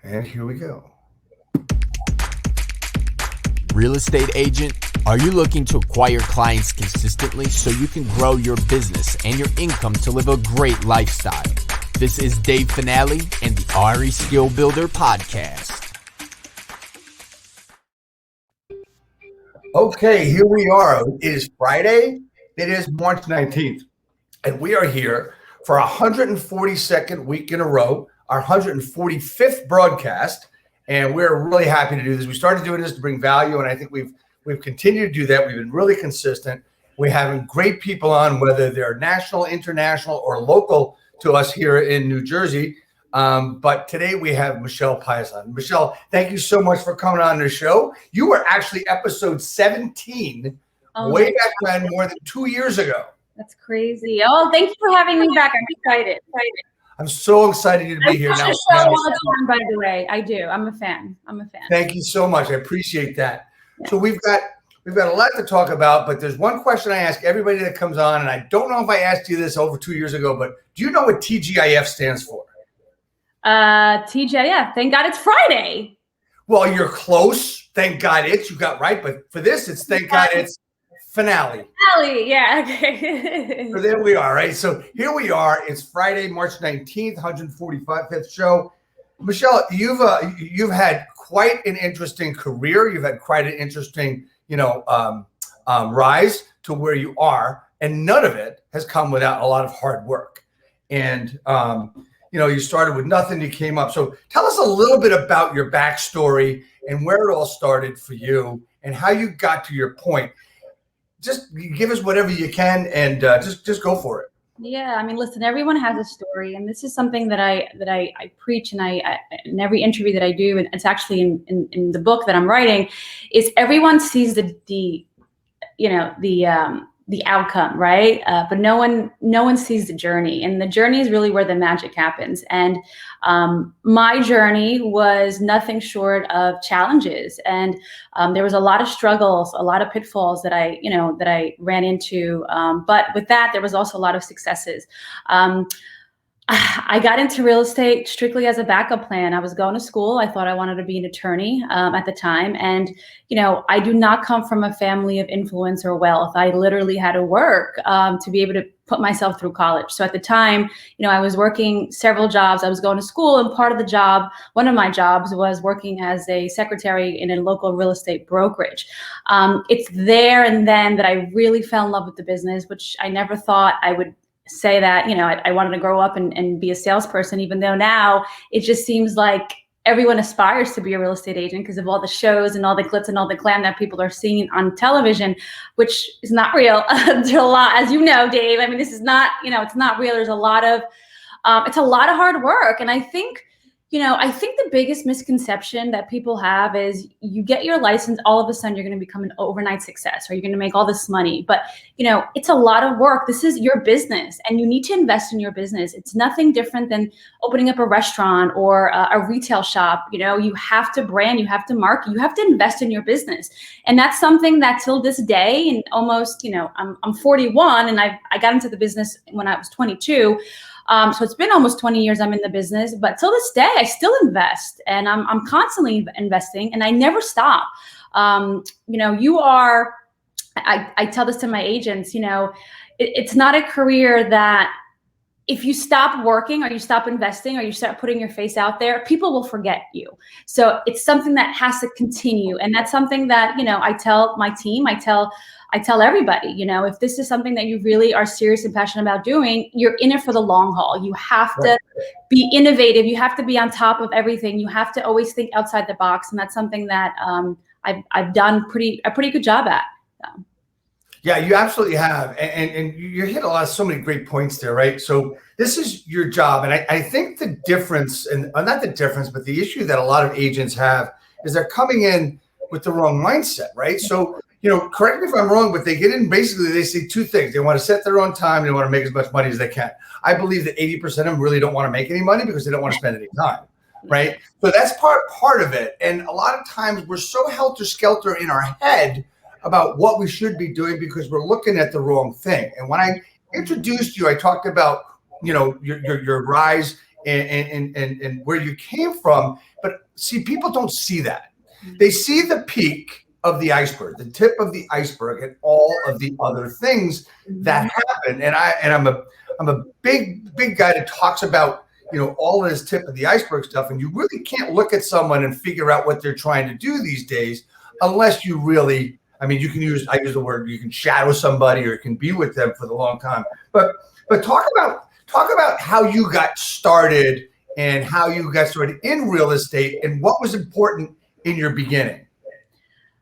And here we go. Real estate agent, are you looking to acquire clients consistently so you can grow your business and your income to live a great lifestyle? This is Dave Finale and the RE Skill Builder Podcast. Okay, here we are. It is Friday. It is March 19th. And we are here for our 142nd week in a row, our 145th broadcast. And we're really happy to do this. We started doing this to bring value, and I think we've continued to do that. We've been really consistent. We're having great people on, whether they're national, international, or local to us here in New Jersey. But today we have Michelle Pais on. Michelle, thank you so much for coming on the show. You were actually episode 17 way back when, more than 2 years ago. That's crazy. Oh, thank you for having me back. I'm excited. I'm so excited to be here now. All the time, by the way. I do. I'm a fan. Thank you so much. I appreciate that. Yeah. So we've got a lot to talk about, but there's one question I ask everybody that comes on, and I don't know if I asked you this over 2 years ago, but do you know what TGIF stands for? TGIF. Thank God it's Friday. Well, you're close. Thank God you got right. But for this, it's thank God it's finale. Finale, yeah. Okay. So there we are, right? So here we are. It's Friday, March 19th, 145th show. Michelle, you've had quite an interesting career. You've had quite an interesting, rise to where you are, and none of it has come without a lot of hard work. And you started with nothing. You came up. So tell us a little bit about your backstory and where it all started for you and how you got to your point. Just give us whatever you can and just go for it. Yeah, I mean, listen, everyone has a story, and this is something that I preach, and I in every interview that I do, and it's actually in the book that I'm writing, is everyone sees the outcome, right? But no one sees the journey, and the journey is really where the magic happens. And my journey was nothing short of challenges, and there was a lot of struggles, a lot of pitfalls that I ran into. But with that, there was also a lot of successes. I got into real estate strictly as a backup plan. I was going to school. I thought I wanted to be an attorney at the time. And, I do not come from a family of influence or wealth. I literally had to work to be able to put myself through college. So at the time, I was working several jobs. I was going to school, and one of my jobs was working as a secretary in a local real estate brokerage. It's there and then that I really fell in love with the business, which I never thought I would say that, I wanted to grow up and be a salesperson, even though now it just seems like everyone aspires to be a real estate agent because of all the shows and all the glitz and all the glam that people are seeing on television, which is not real. There's a lot, as you know, Dave. I mean, this is not, it's not real. There's a lot of, it's a lot of hard work. And I think the biggest misconception that people have is you get your license, all of a sudden you're going to become an overnight success, or you're going to make all this money. But, it's a lot of work. This is your business, and you need to invest in your business. It's nothing different than opening up a restaurant or a retail shop. You have to brand, you have to market, you have to invest in your business. And that's something that till this day, and almost, I'm 41, and I got into the business when I was 22. So it's been almost 20 years I'm in the business, but till this day, I still invest, and I'm constantly investing, and I never stop. I tell this to my agents, it's not a career that if you stop working or you stop investing or you start putting your face out there, people will forget you. So it's something that has to continue. And that's something that, I tell my team, I tell everybody, if this is something that you really are serious and passionate about doing, you're in it for the long haul. You have to be innovative. You have to be on top of everything. You have to always think outside the box. And that's something that I've done a pretty good job at. So. Yeah, you absolutely have. And you hit so many great points there, right? So this is your job. And I think the difference, and not the difference, but the issue that a lot of agents have is they're coming in with the wrong mindset, right? So, correct me if I'm wrong, but they get in, basically they say two things. They want to set their own time. They want to make as much money as they can. I believe that 80% of them really don't want to make any money because they don't want to spend any time, right? So that's part of it. And a lot of times we're so helter-skelter in our head about what we should be doing because we're looking at the wrong thing. And when I introduced you, I talked about, your rise and where you came from. But see, people don't see that. They see the peak of the iceberg, the tip of the iceberg, and all of the other things that happen. And I'm a big guy that talks about, all of this tip of the iceberg stuff. And you really can't look at someone and figure out what they're trying to do these days, unless you really, I use the word, you can shadow somebody or you can be with them for the long time. But talk about how you got started and how you got started in real estate and what was important in your beginning.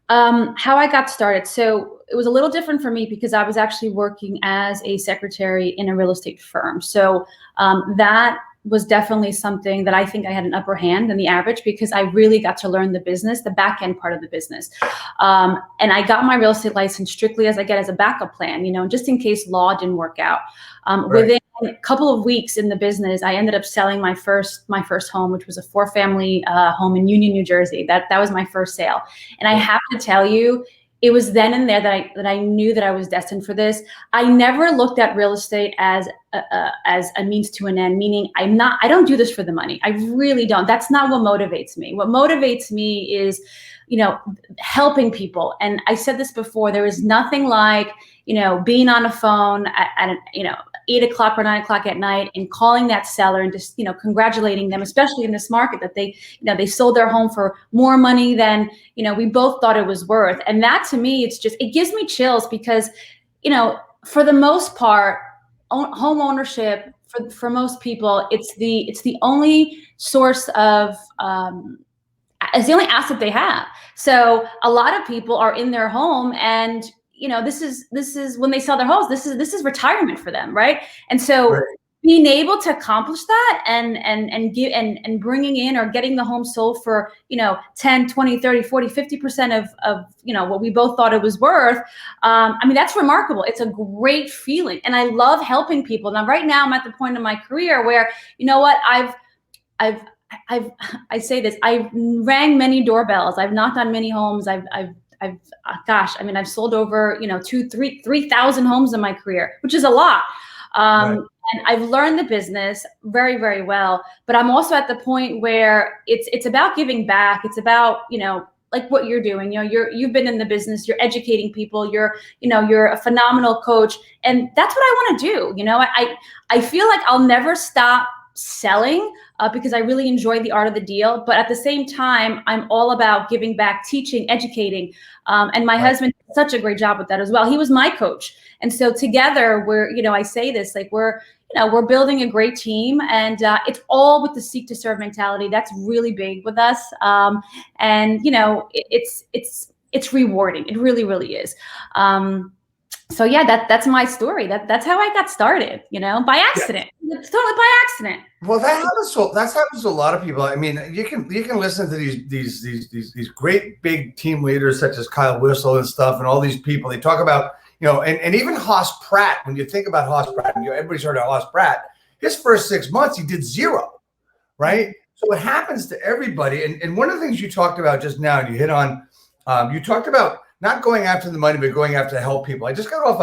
How I got started. So it was a little different for me because I was actually working as a secretary in a real estate firm. So that was definitely something that I think I had an upper hand than the average, because I really got to learn the business, the back end part of the business. And I got my real estate license strictly as a backup plan, just in case law didn't work out. Within a couple of weeks in the business, I ended up selling my first home, which was a 4-family home in Union, New Jersey. That was my first sale. And I have to tell you, it was then and there that I knew that I was destined for this. I never looked at real estate as a means to an end, meaning I don't do this for the money. I really don't. That's not what motivates me. What motivates me is, helping people. And I said this before, there is nothing like, being on a phone at 8 o'clock or 9 o'clock at night and calling that seller and just, congratulating them, especially in this market that they sold their home for more money than, we both thought it was worth. And that to me, it gives me chills because, for the most part, home ownership for most people, it's the only source of, it's the only asset they have. So a lot of people are in their home and, this is when they sell their homes, this is retirement for them. Right. And so being able to accomplish that and bringing in or getting the home sold for, 10, 20, 30, 40, 50% of what we both thought it was worth. That's remarkable. It's a great feeling. And I love helping people. Now, right now I'm at the point in my career where, I say this, I've rang many doorbells. I've knocked on many homes. I've sold over, 3,000 homes in my career, which is a lot. And I've learned the business very, very well, but I'm also at the point where it's about giving back. It's about, like what you're doing, you've been in the business, you're educating people, you're a phenomenal coach. And that's what I want to do. I feel like I'll never stop selling because I really enjoy the art of the deal. But at the same time, I'm all about giving back, teaching, educating. And my husband did such a great job with that as well. He was my coach. And so together we're, I say this, like we're building a great team, and it's all with the seek to serve mentality. That's really big with us. It's rewarding. It really, really is. So yeah, that's my story. That's how I got started, by accident. Yeah. It's totally by accident. Well, that happens to a lot of people. You can listen to these great big team leaders such as Kyle Whissel and stuff, and all these people. They talk about, and even Hoss Pratt. When you think about Hoss Pratt, and everybody's heard of Hoss Pratt. His first 6 months, he did zero, right? So it happens to everybody. And one of the things you talked about just now, and you hit on, you talked about not going after the money, but going after to help people. I just got off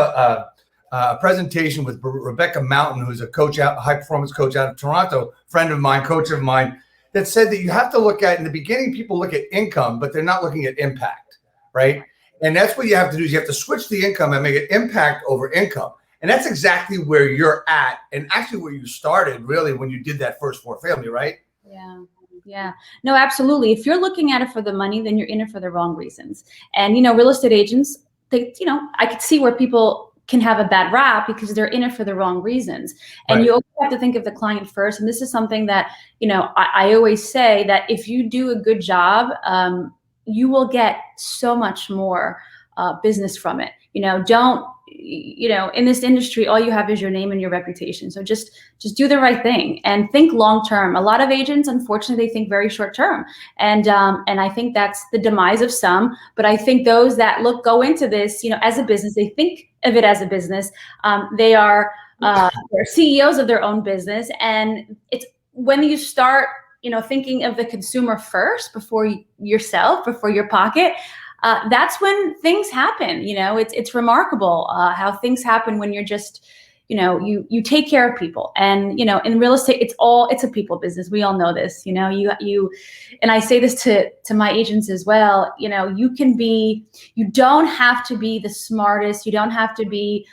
a presentation with Rebecca Mountain, who's a high performance coach out of Toronto, friend of mine, coach of mine, that said that you have to look at, in the beginning, people look at income, but they're not looking at impact, right? And that's what you have to do, is you have to switch the income and make it impact over income. And that's exactly where you're at, and actually where you started, really, when you did that first 4-family, right? Yeah. Yeah, no, absolutely. If you're looking at it for the money, then you're in it for the wrong reasons. And, real estate agents, I could see where people can have a bad rap because they're in it for the wrong reasons. And you always have to think of the client first. And this is something that, I always say that if you do a good job, you will get so much more business from it. Don't, in this industry, all you have is your name and your reputation. So just do the right thing and think long term. A lot of agents, unfortunately, they think very short term, and I think that's the demise of some. But I think those that go into this, as a business, they think of it as a business. They're CEOs of their own business, and it's when you start, thinking of the consumer first before yourself, before your pocket. That's when things happen. It's remarkable how things happen when you're just, you take care of people. And, in real estate, it's a people business. We all know this, and I say this to my agents as well. You don't have to be the smartest. You don't have to be,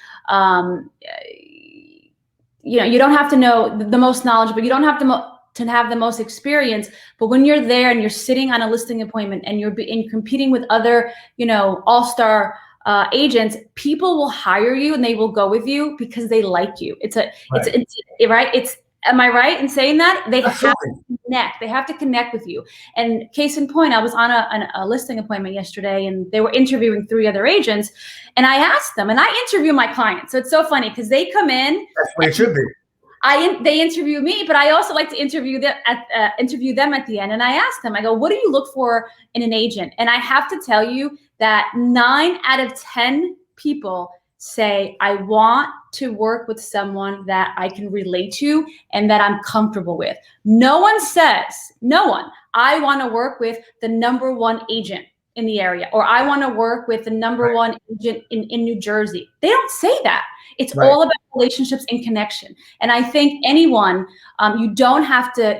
you don't have to know the most knowledgeable. You don't have to have the most experience. But when you're there and you're sitting on a listing appointment and you're competing with other, all-star agents, people will hire you and they will go with you because they like you. Am I right in saying that? They have to connect. They have to connect with you. And case in point, I was on a listing appointment yesterday, and they were interviewing 3 other agents. And I asked them, and I interview my clients. So it's so funny because they come in. That's what it should be. They interview me, but I also like to interview them at the end. And I asked them, I go, what do you look for in an agent? And I have to tell you that 9 out of 10 people say, I want to work with someone that I can relate to and that I'm comfortable with. No one, I want to work with the #1 agent in the area, or I want to work with the #1 agent in New Jersey. They don't say that. It's all about relationships and connection. And I think anyone, you don't have to,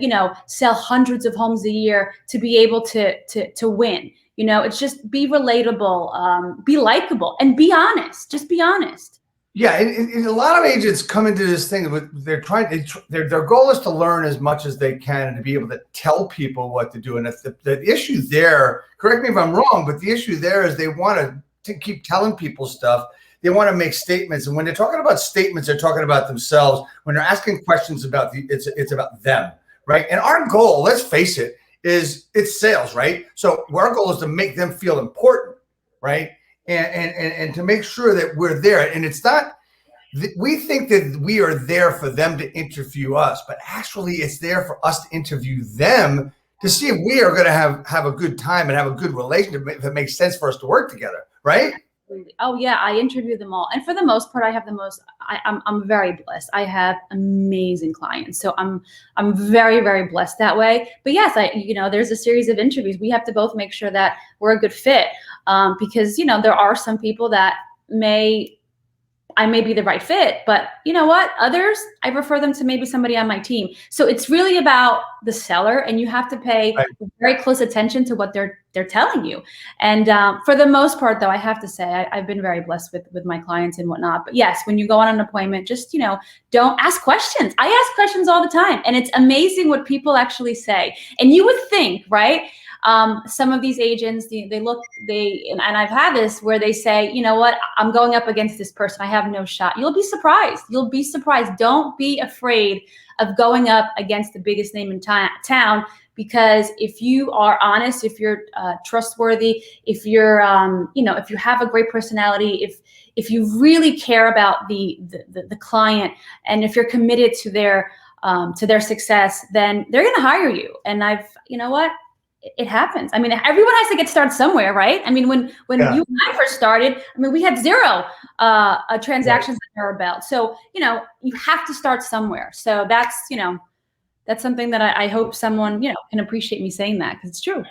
sell hundreds of homes a year to be able to win. It's just be relatable, be likable, and be honest. Just be honest. Yeah, and a lot of agents come into this thing with their goal is to learn as much as they can and to be able to tell people what to do. And if the issue there, correct me if I'm wrong, but the issue there is they want to keep telling people stuff. They want to make statements, and when they're talking about statements, they're talking about themselves. When they're asking questions about it's about them, right? And our goal, let's face it, it's sales, right? So our goal is to make them feel important, right? And to make sure that we're there. And it's not, we think that we are there for them to interview us, but actually it's there for us to interview them to see if we are going to have a good time and have a good relationship, if it makes sense for us to work together, right? Oh yeah, I interview them all, and for the most part, I have I'm very blessed. I have amazing clients, so I'm very, very blessed that way. But yes, there's a series of interviews. We have to both make sure that we're a good fit, because there are some people that I may be the right fit, but you know what? Others, I refer them to maybe somebody on my team. So it's really about the seller, and you have to pay very close attention to what they're telling you. And for the most part, though, I have to say I've been very blessed with my clients and whatnot. But yes, when you go on an appointment, just don't ask questions. I ask questions all the time, and it's amazing what people actually say. And you would think, right? Some of these agents, and I've had this where they say, you know what, I'm going up against this person. I have no shot. You'll be surprised. Don't be afraid of going up against the biggest name in town, because if you are honest, if you're trustworthy, if you're, if you have a great personality, if you really care about the client, and if you're committed to their success, then they're going to hire you. And it happens. I mean, everyone has to get started somewhere, right? I mean, when you and I first started, we had 0 transactions under our belt. So, you have to start somewhere. So that's something that I hope someone, can appreciate me saying that, because it's true.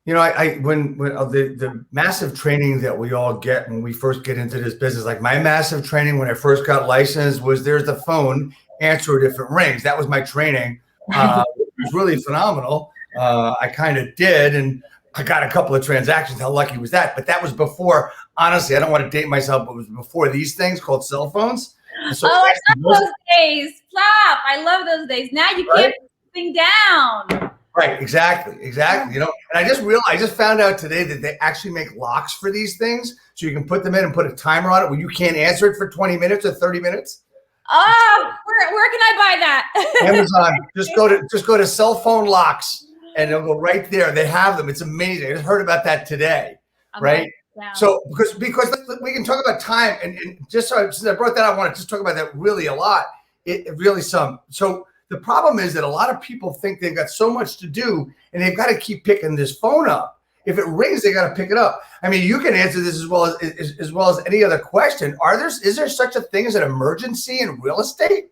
When the massive training that we all get when we first get into this business, like my massive training when I first got licensed was there's the phone, answer if it rings. That was my training. It was really phenomenal. I kind of did, and I got a couple of transactions. How lucky was that? But that was before, honestly, I don't want to date myself, but it was before these things called cell phones. So I love those days. Flop. I love those days. Now you can't put anything down. Right, exactly. And I just found out today that they actually make locks for these things, so you can put them in and put a timer on it where you can't answer it for 20 minutes or 30 minutes. Oh, where can I buy that? Amazon. Just go to cell phone locks. And they'll go right there. They have them. It's amazing. I just heard about that today, right? So because we can talk about time, and just since I brought that up, I want to just talk about that really a lot. So the problem is that a lot of people think they've got so much to do, and they've got to keep picking this phone up. If it rings, they got to pick it up. I mean, you can answer this as well as any other question. Is there such a thing as an emergency in real estate?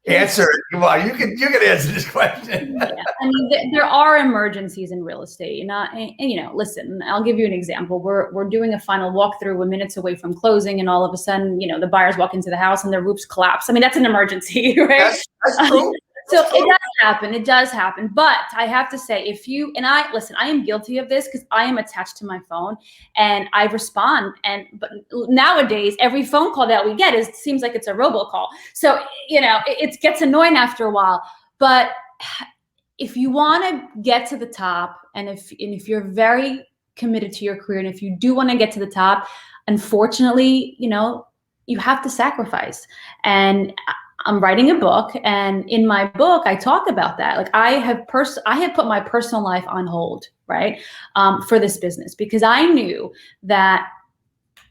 Answer it. Come on, you can answer this question. Yeah. I mean, there are emergencies in real estate, and listen, I'll give you an example. We're doing a final walkthrough. We're minutes away from closing, and all of a sudden, the buyers walk into the house and their roofs collapse. I mean, that's an emergency, right? That's true. So it does happen. It does happen. But I have to say, I am guilty of this because I am attached to my phone and I respond. But nowadays, every phone call that we get seems like it's a robocall. So, it gets annoying after a while. But if you want to get to the top, and if you're very committed to your career, and if you do want to get to the top, unfortunately, you have to sacrifice. And I'm writing a book, and in my book, I talk about that. Like I have put my personal life on hold, right, for this business, because I knew that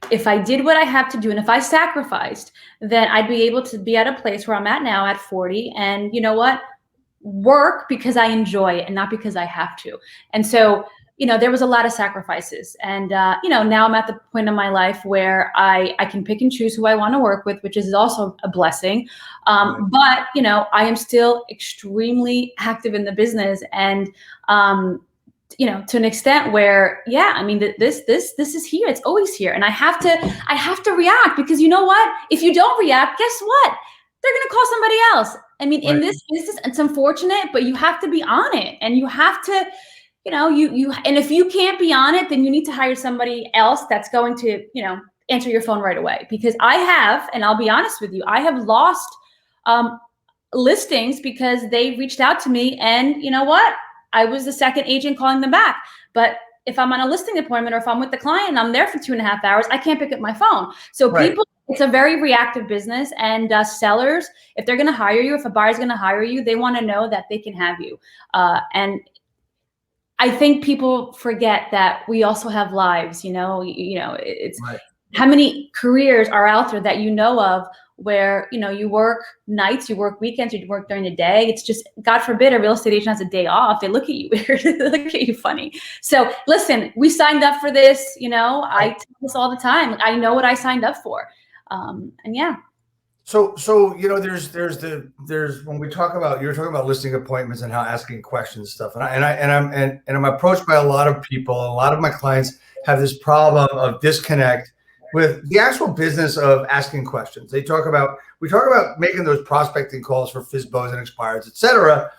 if I did what I have to do, and if I sacrificed, then I'd be able to be at a place where I'm at now at 40, and you know what, work because I enjoy it and not because I have to. And so, there was a lot of sacrifices. And, now I'm at the point in my life where I can pick and choose who I want to work with, which is also a blessing. But, I am still extremely active in the business, and, to an extent where, this is here. It's always here. And I have to react, because you know what? If you don't react, guess what? They're going to call somebody else. I mean, in this business, it's unfortunate, but you have to be on it, and you have to, and if you can't be on it, then you need to hire somebody else that's going to, answer your phone right away. Because and I'll be honest with you, I have lost listings because they reached out to me, and you know what? I was the second agent calling them back. But if I'm on a listing appointment, or if I'm with the client and I'm there for 2.5 hours, I can't pick up my phone. So people, it's a very reactive business, and sellers, if they're going to hire you, if a buyer's going to hire you, they want to know that they can have you. And I think people forget that we also have lives, it's how many careers are out there that you know of where, you work nights, you work weekends, you work during the day. It's just, God forbid, a real estate agent has a day off. They look at you weird, they look at you funny. So listen, we signed up for this, I tell this all the time. I know what I signed up for. And yeah. So there's when we talk about, you're talking about listing appointments and how asking questions stuff, and I'm approached by a lot of people. A lot of my clients have this problem of disconnect with the actual business of asking questions. We talk about making those prospecting calls for FSBOs and expireds, et cetera.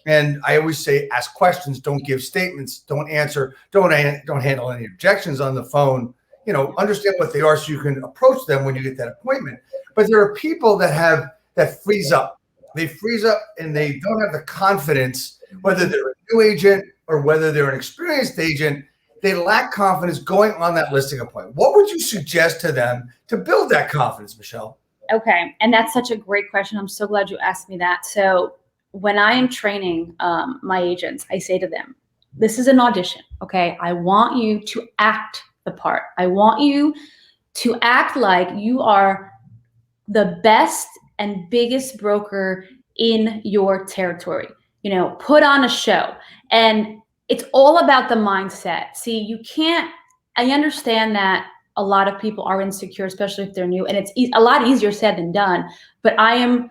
And I always say, ask questions, don't give statements, don't answer, don't handle any objections on the phone. Understand what they are so you can approach them when you get that appointment. But there are people that freeze up. They freeze up and they don't have the confidence, whether they're a new agent or whether they're an experienced agent. They lack confidence going on that listing appointment. What would you suggest to them to build that confidence, Michelle? Okay. And that's such a great question. I'm so glad you asked me that. So when I am training my agents, I say to them, this is an audition. Okay. I want you to act the part. I want you to act like you are the best and biggest broker in your territory. Put on a show. And it's all about the mindset. See, I understand that a lot of people are insecure, especially if they're new, and it's a lot easier said than done. But I'm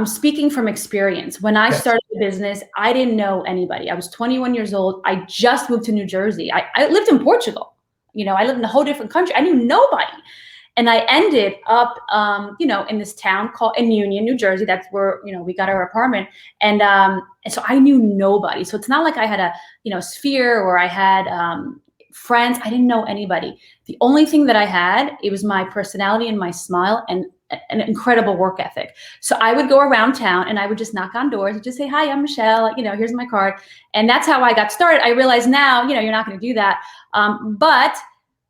speaking from experience. When I started the business, I didn't know anybody. I was 21 years old. I just moved to New Jersey. I lived in Portugal. I lived in a whole different country. I knew nobody. And I ended up, in this town in Union, New Jersey. That's where, we got our apartment. And so I knew nobody. So it's not like I had a, sphere or I had friends. I didn't know anybody. The only thing that I had, it was my personality and my smile and an incredible work ethic. So I would go around town and I would just knock on doors and just say, hi, I'm Michelle, here's my card. And that's how I got started. I realize now, you're not going to do that. But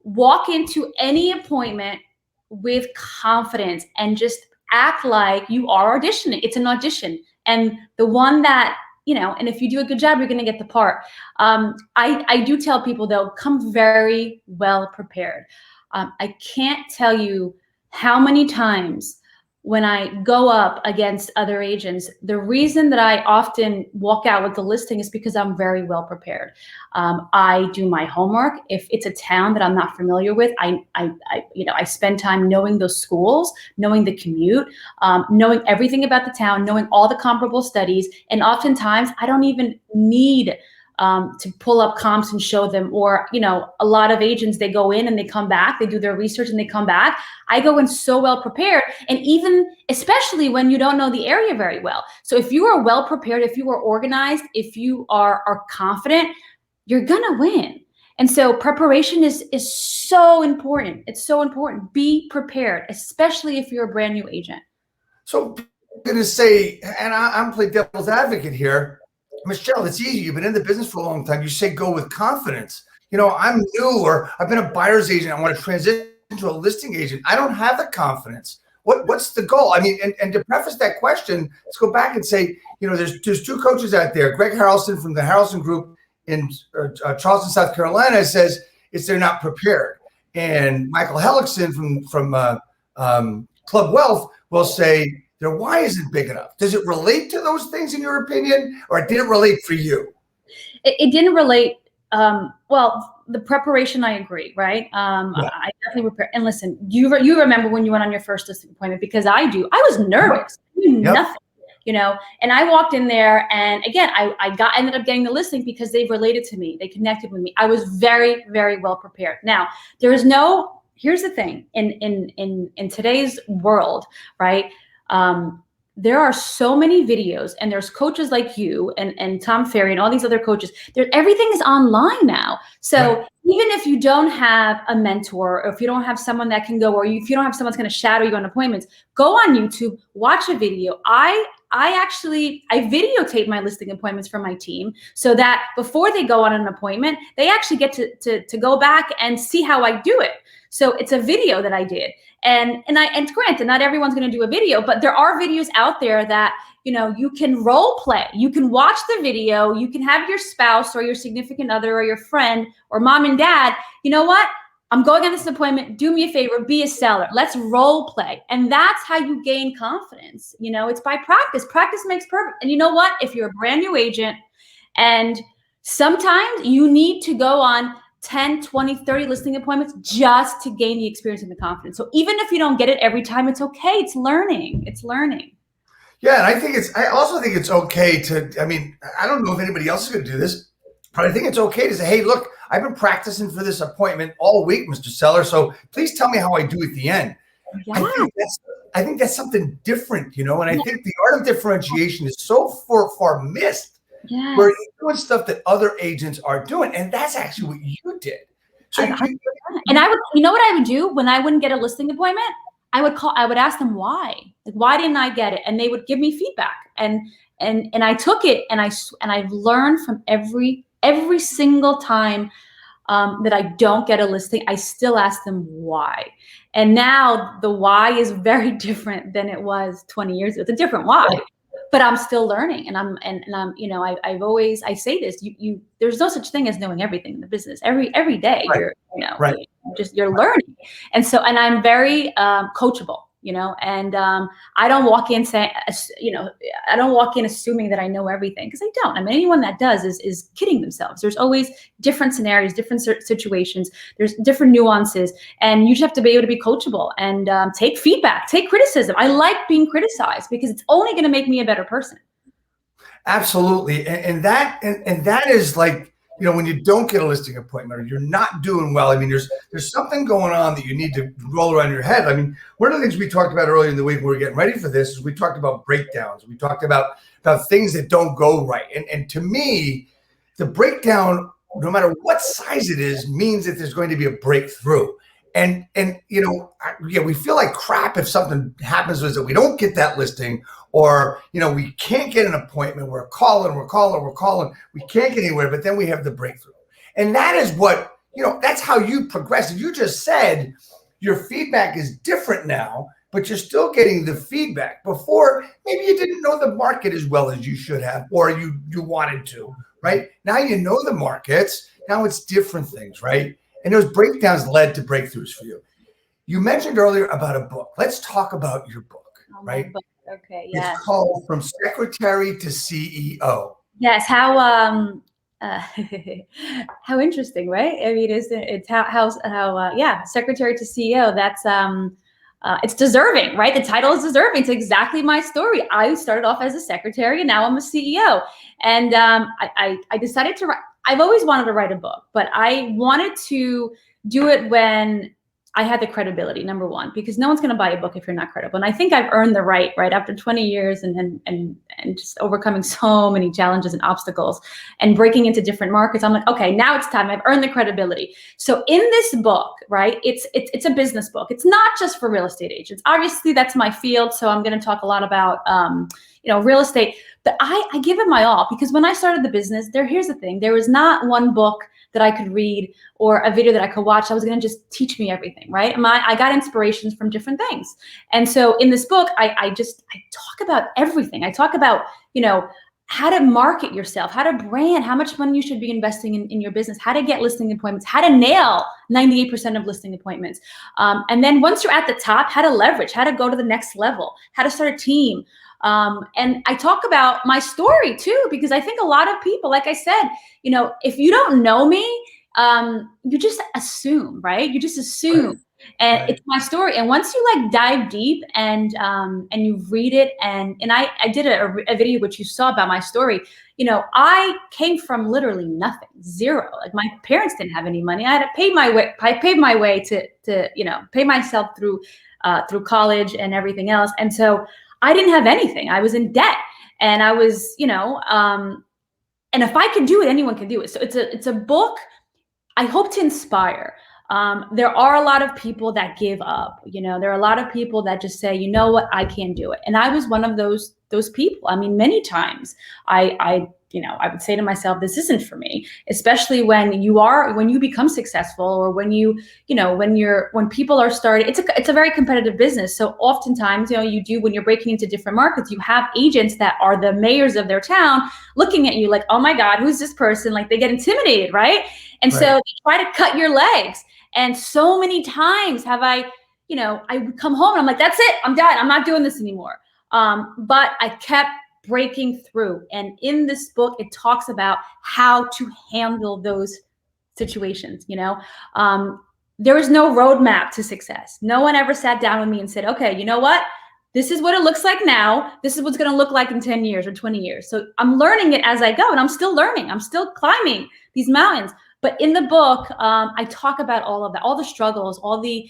walk into any appointment with confidence and just act like you are auditioning. It's an audition. And the one that, and if you do a good job, you're going to get the part. I do tell people, though, come very well prepared. I can't tell you how many times when I go up against other agents, the reason that I often walk out with the listing is because I'm very well prepared. I do my homework. If it's a town that I'm not familiar with, I spend time knowing those schools, knowing the commute, knowing everything about the town, knowing all the comparable studies. And oftentimes I don't even need to pull up comps and show them, or, a lot of agents, they go in and they come back, they do their research and they come back. I go in so well prepared. And even, especially when you don't know the area very well. So if you are well prepared, if you are organized, if you are confident, you're gonna win. And so preparation is so important. It's so important. Be prepared, especially if you're a brand new agent. So I'm going to say, and I'm playing devil's advocate here, Michelle, it's easy. You've been in the business for a long time. You say go with confidence. I'm new, or I've been a buyer's agent. I want to transition to a listing agent. I don't have the confidence. What's the goal? I mean, and to preface that question, let's go back and say, there's two coaches out there. Greg Harrelson from the Harrelson Group in Charleston, South Carolina, says they're not prepared. And Michael Hellickson from Club Wealth will say their why isn't big enough. Does it relate to those things in your opinion, or did it relate for you? It didn't relate. Well, the preparation, I agree, right? Yeah. I definitely prepare. And listen, you remember when you went on your first listing appointment, because I do. I was nervous. I knew nothing, and I walked in there, and again, I ended up getting the listing because they related to me. They connected with me. I was very, very well prepared. Now, here's the thing in today's world, right? There are so many videos, and there's coaches like you and Tom Ferry and all these other coaches. Everything is online now. So even if you don't have a mentor, or if you don't have someone that can go, or if you don't have someone that's going to shadow you on appointments, go on YouTube, watch a video. I videotape my listing appointments for my team, so that before they go on an appointment, they actually get to go back and see how I do it. So it's a video that I did. And granted, not everyone's going to do a video, but there are videos out there that, you can role play. You can watch the video. You can have your spouse or your significant other or your friend or mom and dad. You know what? I'm going on this appointment. Do me a favor. Be a seller. Let's role play. And that's how you gain confidence. It's by practice. Practice makes perfect. And you know what? If you're a brand new agent, and sometimes you need to go on 10, 20, 30 listing appointments just to gain the experience and the confidence. So even if you don't get it every time, it's okay. It's learning. Yeah. And I also think it's okay I don't know if anybody else is going to do this, but I think it's okay to say, hey, look, I've been practicing for this appointment all week, Mr. Seller. So please tell me how I do at the end. Yeah. I think that's something different, and I think the art of differentiation is so far missed. Yes. We're doing stuff that other agents are doing, and that's actually what you did. So and I would, what I would do when I wouldn't get a listing appointment? I would ask them why. Like, why didn't I get it? And they would give me feedback. And I took it, and I've learned from every single time that I don't get a listing, I still ask them why. And now the why is very different than it was 20 years ago. It's a different why. Right. But I'm still learning, and I'm I say this, there's no such thing as knowing everything in the business. Every day, right. You're learning. And I'm very coachable, and I don't walk in saying, I don't walk in assuming that I know everything, because I don't. Anyone that does is kidding themselves. There's always different scenarios, different situations. There's different nuances, and you just have to be able to be coachable and take feedback, take criticism. I like being criticized because it's only going to make me a better person. Absolutely, and that is like, when you don't get a listing appointment, or you're not doing well, there's something going on that you need to roll around your head. One of the things we talked about earlier in the week when we were getting ready for this is we talked about breakdowns. We talked about things that don't go right. And to me, the breakdown, no matter what size it is, means that there's going to be a breakthrough. And we feel like crap if something happens to us that we don't get that listing, or, we can't get an appointment. We're calling. We can't get anywhere, but then we have the breakthrough. And that is what, that's how you progress. You just said your feedback is different now, but you're still getting the feedback. Before, maybe you didn't know the market as well as you should have, or you wanted to, right? Now you know the markets. Now it's different things, right? And those breakdowns led to breakthroughs for you. You mentioned earlier about a book. Let's talk about your book. Oh, my right? book. Okay, It's yes. called From Secretary to CEO. Yes, how uh, how interesting, right? I mean, it's how yeah, secretary to CEO. That's it's deserving, right? The title is deserving. It's exactly my story. I started off as a secretary, and now I'm a CEO. And I decided to write. I've always wanted to write a book, but I wanted to do it when I had the credibility, number one, because no one's going to buy a book if you're not credible. And I think I've earned the right after 20 years and just overcoming so many challenges and obstacles and breaking into different markets. I'm like, okay, now it's time. I've earned the credibility. So in this book, right, it's a business book. It's not just for real estate agents. Obviously, that's my field. So I'm going to talk a lot about, real estate. But I give it my all, because when I started the business, here's the thing. There was not one book that I could read or a video that I could watch that was going to just teach me everything, right? I got inspirations from different things. And so in this book, I talk about everything. I talk about, how to market yourself, how to brand, how much money you should be investing in your business, how to get listing appointments, how to nail 98% of listing appointments. And then once you're at the top, how to leverage, how to go to the next level, how to start a team. And I talk about my story too, because I think a lot of people, like I said, if you don't know me, you just assume, right? You just assume. Right. And Right. it's my story. And once you dive deep and you read it, and I did a video which you saw about my story. I came from literally nothing, zero. Like, my parents didn't have any money. I had to pay my way. I paid my way to pay myself through college and everything else. And so I didn't have anything. I was in debt, and I was, and if I could do it, anyone can do it. So it's a book. I hope to inspire. There are a lot of people that give up. There are a lot of people that just say, you know what, I can't do it. And I was one of those people. I mean, many times I would say to myself, this isn't for me, especially when you become successful, or when when people are starting. It's a very competitive business. So oftentimes, when you're breaking into different markets, you have agents that are the mayors of their town looking at you like, oh my God, who's this person? Like, they get intimidated, right? And so they try to cut your legs. And so many times have I would come home and I'm like, that's it, I'm done. I'm not doing this anymore. But I kept breaking through. And in this book, it talks about how to handle those situations. There is no roadmap to success. No one ever sat down with me and said, okay, you know what? This is what it looks like now. This is what's going to look like in 10 years or 20 years. So I'm learning it as I go, and I'm still learning. I'm still climbing these mountains. But in the book, I talk about all of that, all the struggles, all the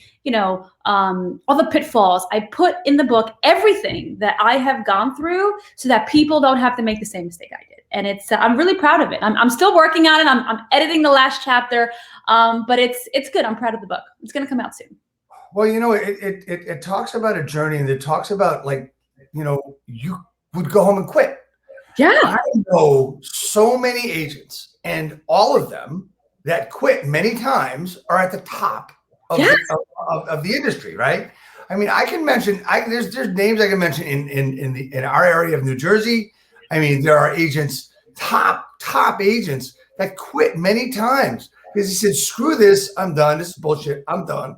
pitfalls. I put in the book everything that I have gone through, so that people don't have to make the same mistake I did. And I'm really proud of it. I'm still working on it. I'm editing the last chapter, but it's good. I'm proud of the book. It's going to come out soon. Well, it talks about a journey, and it talks about, you would go home and quit. Yeah. I know so many agents, and all of them that quit many times are at the top of, of the industry, right? I mean, I can mention, there's names I can mention in our area of New Jersey. I mean, there are agents, top agents, that quit many times because he said, screw this, I'm done. This is bullshit, I'm done.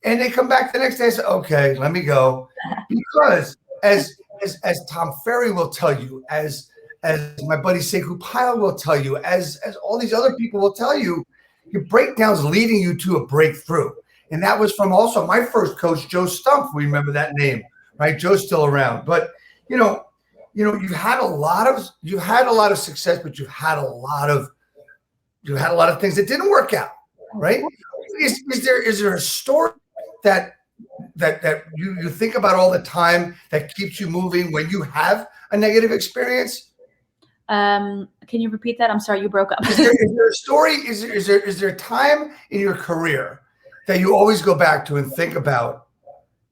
And they come back the next day and say, okay, let me go. Because as Tom Ferry will tell you, as my buddy Sekou Pyle will tell you, as all these other people will tell you, your breakdown's leading you to a breakthrough. And that was from also my first coach, Joe Stumpf. We remember that name, right? Joe's still around. But you've had a lot of success, but you've had a lot of things that didn't work out, right? Is there a story that you think about all the time that keeps you moving when you have a negative experience? Can you repeat that? I'm sorry, you broke up. Is there a story? Is there a time in your career that you always go back to and think about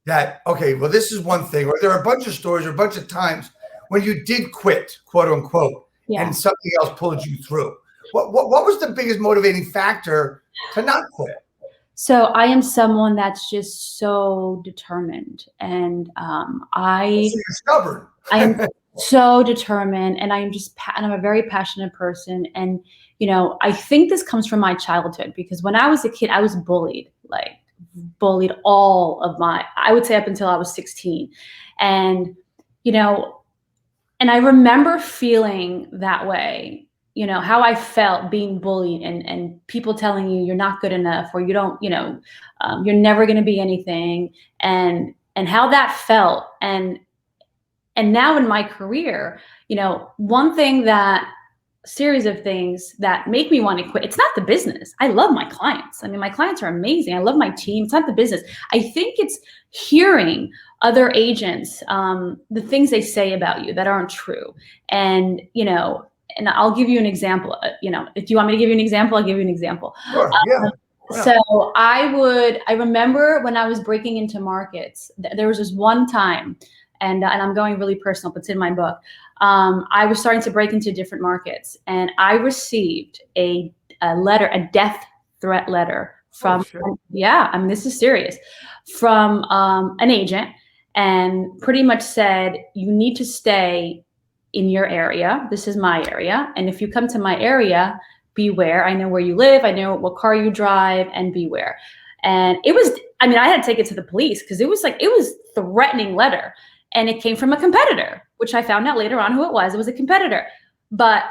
that? Okay, well, this is one thing, or there are a bunch of stories or a bunch of times when you did quit, quote unquote, and something else pulled you through. What was the biggest motivating factor to not quit? So I am someone that's just so determined, and you're stubborn. I am so determined, and I'm a very passionate person. And I think this comes from my childhood, because when I was a kid, I was bullied. Like, bullied all of I would say up until I was 16. And, you know, and I remember feeling that way, you know, how I felt being bullied and people telling you you're not good enough, or you don't, you know, you're never going to be anything, and how that felt. And now in my career, you know, series of things that make me want to quit. It's not the business. I love my clients. I mean, my clients are amazing. I love my team. It's not the business. I think it's hearing other agents, the things they say about you that aren't true. And, you know, and I'll give you an example. You know, if you want me to give you an example, I'll give you an example. Sure. Yeah. So I remember when I was breaking into markets, there was this one time, and I'm going really personal, but it's in my book. I was starting to break into different markets, and I received a letter, a death threat letter from, yeah, I mean, this is serious, from an agent, and pretty much said, you need to stay in your area. This is my area. And if you come to my area, beware. I know where you live. I know what car you drive, and beware. And it was, I mean, I had to take it to the police because it was threatening letter. And it came from a competitor, which I found out later on who it was. It was a competitor. But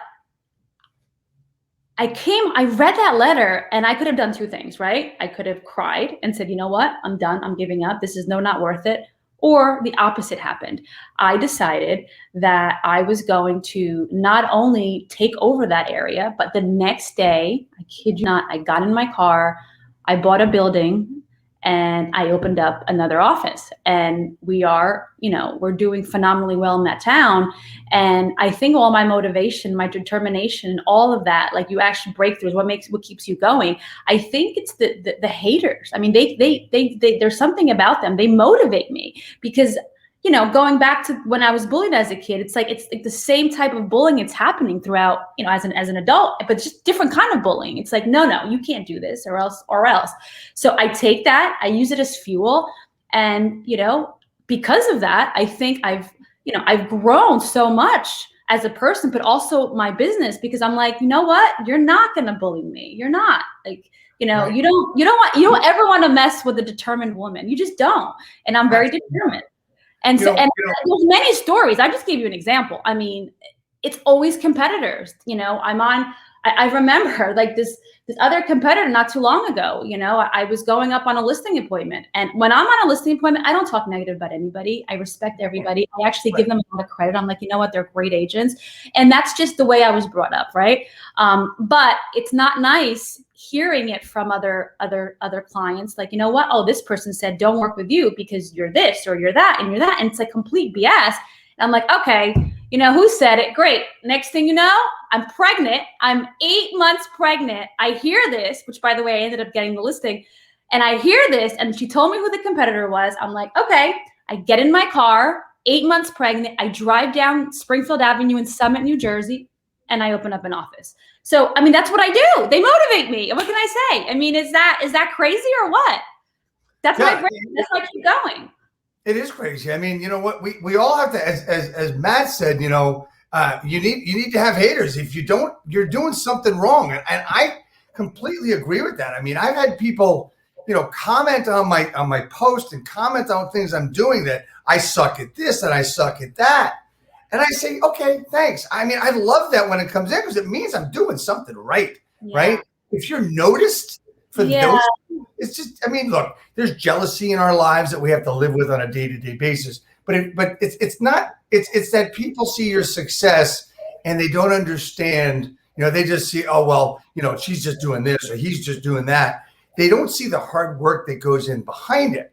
I read that letter, and I could have done two things, right? I could have cried and said, you know what? I'm done. I'm giving up. This is not worth it. Or the opposite happened. I decided that I was going to not only take over that area, but the next day, I kid you not, I got in my car, I bought a building, and I opened up another office. And we're doing phenomenally well in that town. And I think all my motivation, my determination, all of that, like you actually breakthroughs, what keeps you going. I think it's the haters. I mean, they there's something about them. They motivate me because, you know, going back to when I was bullied as a kid, it's like the same type of bullying. It's happening throughout, you know, as an adult, but just different kind of bullying. It's like, no, you can't do this or else. So I take that, I use it as fuel. And, you know, because of that, I think I've grown so much as a person, but also my business, because I'm like, you know what? You're not going to bully me. You're not, like, you know, right. You don't ever want to mess with a determined woman. You just don't. And I'm very determined. And so, and there's many stories. I just gave you an example. I mean, it's always competitors. You know, I remember like this other competitor not too long ago. You know, I was going up on a listing appointment, and when I'm on a listing appointment, I don't talk negative about anybody. I respect everybody. I actually give them a lot of credit. I'm like, you know what, they're great agents, and that's just the way I was brought up, right? But it's not nice hearing it from other clients, like, you know what, oh, this person said don't work with you because you're this or you're that and you're that, and it's like complete BS. And I'm like, okay, you know, who said it? Great. Next thing you know, I'm pregnant. I'm 8 months pregnant. I hear this, which by the way, I ended up getting the listing, and I hear this, and she told me who the competitor was. I'm like, okay. I get in my car, 8 months pregnant. I drive down Springfield Avenue in Summit, New Jersey, and I open up an office. So, I mean, that's what I do. They motivate me. What can I say? I mean, is that crazy or what? That's my brain. That's why I keep going. It is crazy. I mean, you know what? We all have to, as Matt said, you know, you need to have haters. If you don't, you're doing something wrong. And I completely agree with that. I mean, I've had people, you know, comment on my post and comment on things I'm doing, that I suck at this and I suck at that. And I say, okay, thanks. I mean, I love that when it comes in, because it means I'm doing something right, right? If you're noticed for those, it's just, I mean, look, there's jealousy in our lives that we have to live with on a day-to-day basis. But it's that people see your success and they don't understand, you know, they just see, oh, well, you know, she's just doing this or he's just doing that. They don't see the hard work that goes in behind it,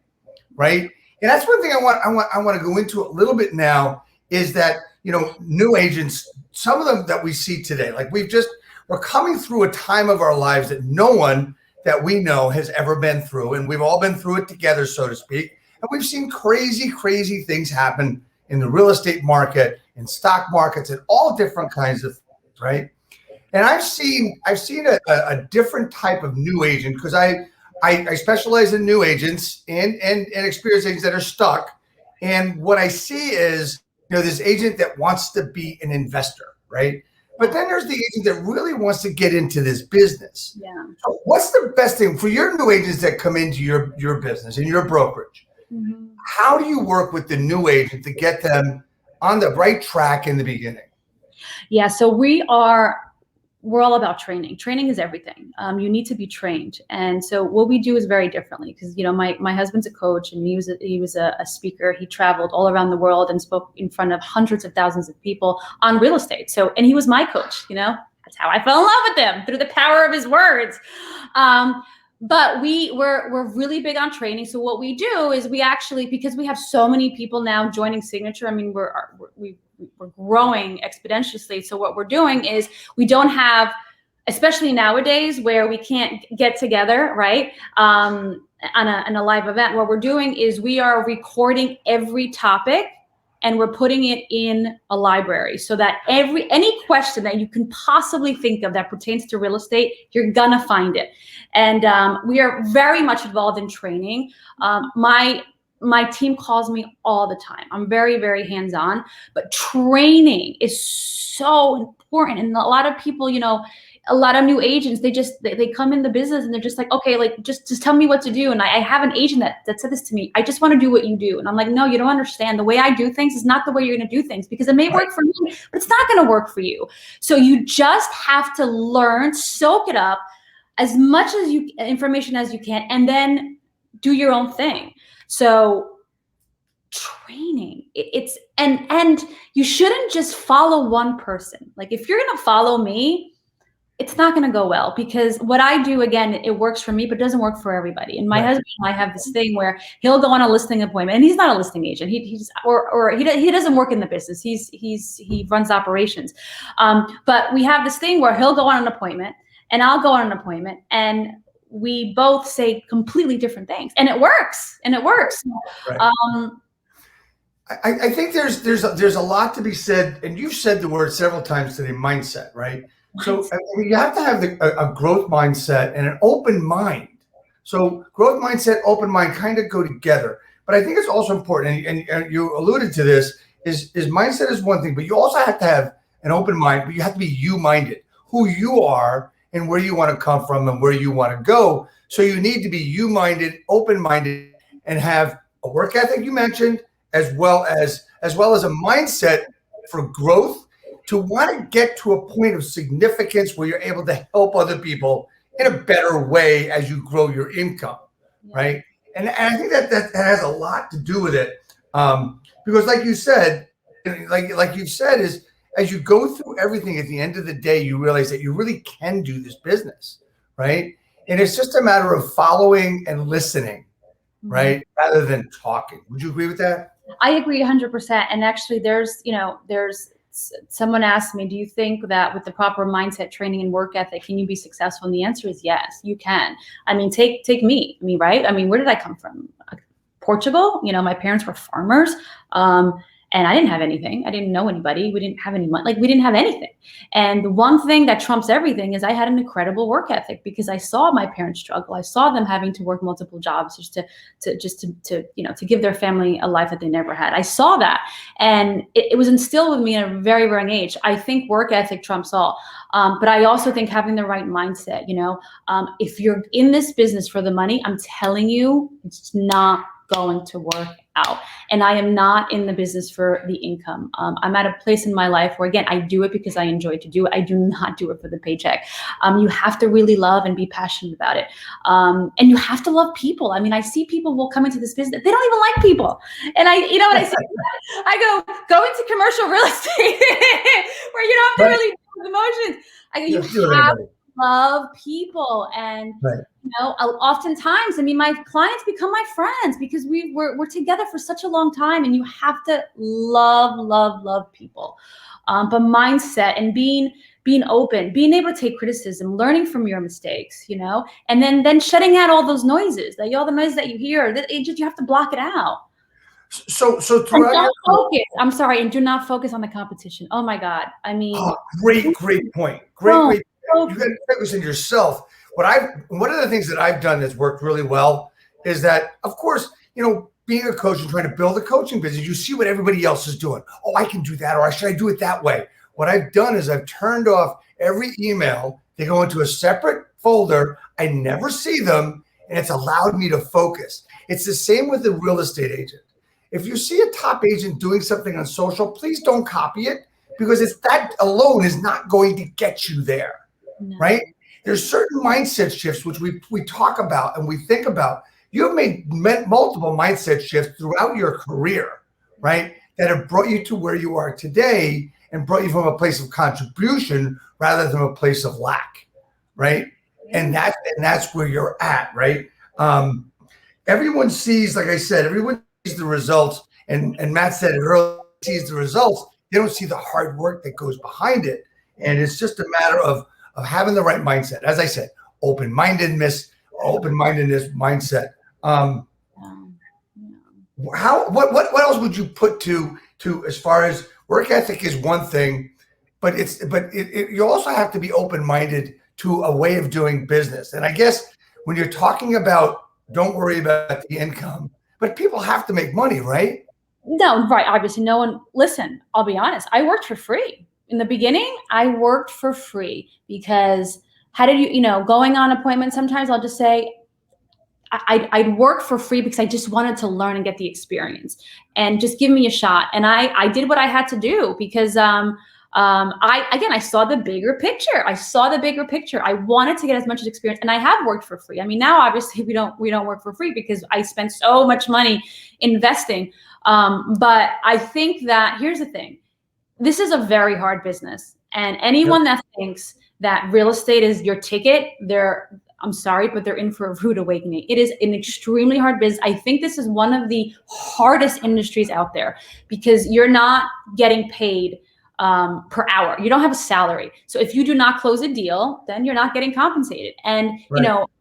right? And that's one thing I want to go into a little bit now, is that, you know, new agents, some of them that we see today, like we're coming through a time of our lives that no one that we know has ever been through. And we've all been through it together, so to speak. And we've seen crazy, crazy things happen in the real estate market, in stock markets, and all different kinds of things, right? And I've seen a different type of new agent, because I specialize in new agents and experienced agents that are stuck. And what I see is, you know, this agent that wants to be an investor, right? But then there's the agent that really wants to get into this business. Yeah. So what's the best thing for your new agents that come into your business and your brokerage? Mm-hmm. How do you work with the new agent to get them on the right track in the beginning? Yeah, so we're all about training. Training is everything. You need to be trained. And so what we do is very differently because, my husband's a coach and he was a speaker. He traveled all around the world and spoke in front of hundreds of thousands of people on real estate. And he was my coach, that's how I fell in love with him, through the power of his words. But we're really big on training. So what we do is we actually, because we have so many people now joining Signature, we're growing exponentially. So what we're doing is we don't have, especially nowadays where we can't get together, right? On a live event, what we're doing is we are recording every topic and we're putting it in a library so that any question that you can possibly think of that pertains to real estate, you're gonna find it. And we are very much involved in training. My team calls me all the time. I'm very, very hands-on, but training is so important. And a lot of people, a lot of new agents, they come in the business and they're just like, okay, like just tell me what to do. And I have an agent that said this to me, I just want to do what you do. And I'm like, no, you don't understand. The way I do things is not the way you're going to do things, because it may work for me, but it's not going to work for you. So you just have to learn, soak it up as much information as you can, and then do your own thing. So training, and you shouldn't just follow one person. Like if you're going to follow me, it's not going to go well, because what I do, again, it works for me, but it doesn't work for everybody. And my husband and I have this thing where he'll go on a listing appointment, and he's not a listing agent. He doesn't work in the business. He runs operations. But we have this thing where he'll go on an appointment and I'll go on an appointment, and we both say completely different things, and it works. Right. I think there's a lot to be said, and you've said the word several times today, mindset, right? So you have to have a growth mindset and an open mind. So growth mindset, open mind kind of go together. But I think it's also important, and you alluded to this, is mindset is one thing, but you also have to have an open mind, but you have to be you-minded, who you are and where you want to come from and where you want to go. So you need to be you-minded, open-minded, and have a work ethic you mentioned, as well as a mindset for growth, to want to get to a point of significance where you're able to help other people in a better way as you grow your income, right? And I think that has a lot to do with it, because like you said, is as you go through everything, at the end of the day, you realize that you really can do this business, right? And it's just a matter of following and listening, right? Rather than talking. Would you agree with that? I agree 100%. And actually there's someone asked me, do you think that with the proper mindset, training, and work ethic, can you be successful? And the answer is yes, you can. I mean, take me, right? I mean, where did I come from? Portugal. My parents were farmers. And I didn't have anything. I didn't know anybody. We didn't have any money. Like, we didn't have anything. And the one thing that trumps everything is I had an incredible work ethic, because I saw my parents struggle. I saw them having to work multiple jobs just to give their family a life that they never had. I saw that, and it was instilled with me at a very, very young age. I think work ethic trumps all. But I also think having the right mindset, if you're in this business for the money, I'm telling you, it's not going to work out. And I am not in the business for the income. I'm at a place in my life where, again, I do it because I enjoy to do it. I do not do it for the paycheck. You have to really love and be passionate about it. And you have to love people. I mean, I see people will come into this business, they don't even like people. And what I say? I go into commercial real estate where you don't have to really do emotions. I go, you have to love people. And oftentimes, I mean, my clients become my friends because we're together for such a long time, and you have to love people. But mindset and being open, being able to take criticism, learning from your mistakes, and then shutting out all those noises, all the noise that you hear, you have to block it out. So I'm sorry, and do not focus on the competition. Oh my God. I mean, great point. Great point. You got to focus on yourself. One of the things that I've done that's worked really well is that, of course, being a coach and trying to build a coaching business, you see what everybody else is doing. Oh, I can do that, or should I do it that way? what I've done is I've turned off every email. They go into a separate folder. I never see them, and it's allowed me to focus. It's the same with the real estate agent. If you see a top agent doing something on social, please don't copy it, because that alone is not going to get you there, right? There's certain mindset shifts which we talk about and we think about. You have made multiple mindset shifts throughout your career, right, that have brought you to where you are today and brought you from a place of contribution rather than a place of lack, right? And that's where you're at, right? Everyone sees, like I said, everyone sees the results, and Matt said it earlier, sees the results. They don't see the hard work that goes behind it. And it's just a matter of having the right mindset. As I said, open-mindedness mindset. What else would you put to as far as work ethic is one thing, but you also have to be open-minded to a way of doing business. And I guess when you're talking about, don't worry about the income, but people have to make money, right? No, right. Obviously, no one. Listen, I'll be honest. I worked for free in the beginning. I worked for free because how did going on appointments? Sometimes I'll just say I'd work for free because I just wanted to learn and get the experience, and just give me a shot. And I did what I had to do because I saw the bigger picture. I wanted to get as much experience, and I have worked for free. I mean, now obviously we don't work for free because I spent so much money investing. But I think that here's the thing. This is a very hard business, and anyone that thinks that real estate is your ticket, I'm sorry, but they're in for a rude awakening. It is an extremely hard business. I think this is one of the hardest industries out there because you're not getting paid per hour. You don't have a salary. So if you do not close a deal, then you're not getting compensated. And,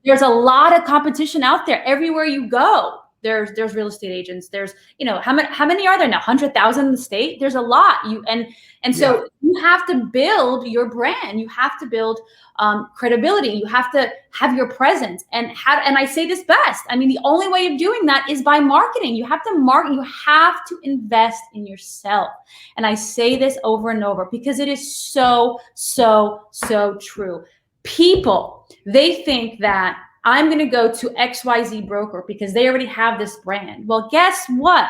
there's a lot of competition out there. Everywhere you go, there's real estate agents. There's, how many are there now? 100,000 in the state. There's a lot. So you have to build your brand. You have to build credibility. You have to have your presence. And I say this best. I mean, the only way of doing that is by marketing. You have to market. You have to invest in yourself. And I say this over and over because it is so, so, so true. People, they think that I'm going to go to XYZ broker because they already have this brand. Well, guess what?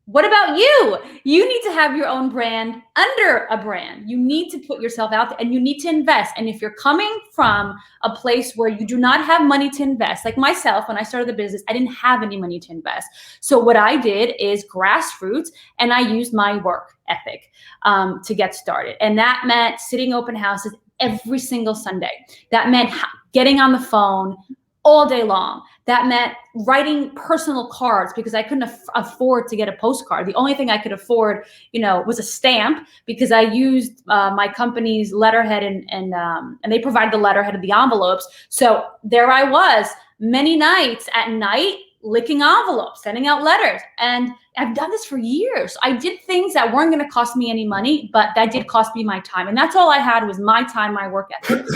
What about you? You need to have your own brand under a brand. You need to put yourself out there and you need to invest. And if you're coming from a place where you do not have money to invest, like myself, when I started the business, I didn't have any money to invest. So what I did is grassroots, and I used my work ethic to get started. And that meant sitting open houses every single Sunday. That meant getting on the phone all day long. That meant writing personal cards because I couldn't afford to get a postcard. The only thing I could afford, was a stamp because I used my company's letterhead and they provided the letterhead of the envelopes. So there I was many nights at night licking envelopes, sending out letters. And I've done this for years. I did things that weren't going to cost me any money, but that did cost me my time. And that's all I had was my time, my work ethic.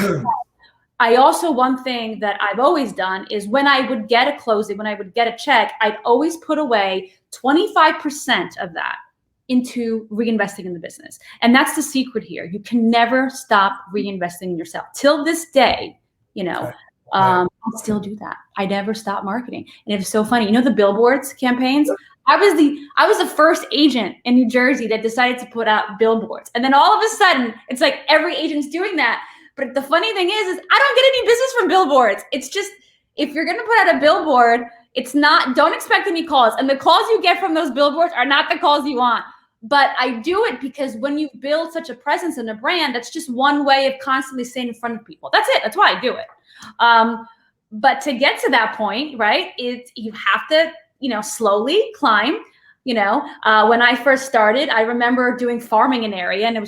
I also, one thing that I've always done is when I would get a closing, when I would get a check, I'd always put away 25% of that into reinvesting in the business. And that's the secret here. You can never stop reinvesting in yourself. Till this day, I still do that. I never stop marketing. And it's so funny. The billboards campaigns? I was the first agent in New Jersey that decided to put out billboards. And then all of a sudden, it's like every agent's doing that. But the funny thing is I don't get any business from billboards. It's just, if you're going to put out a billboard, don't expect any calls. And the calls you get from those billboards are not the calls you want. But I do it because when you build such a presence and a brand, that's just one way of constantly staying in front of people. That's it. That's why I do it. But to get to that point, right, you have to, slowly climb. When I first started, I remember doing farming in an area, and it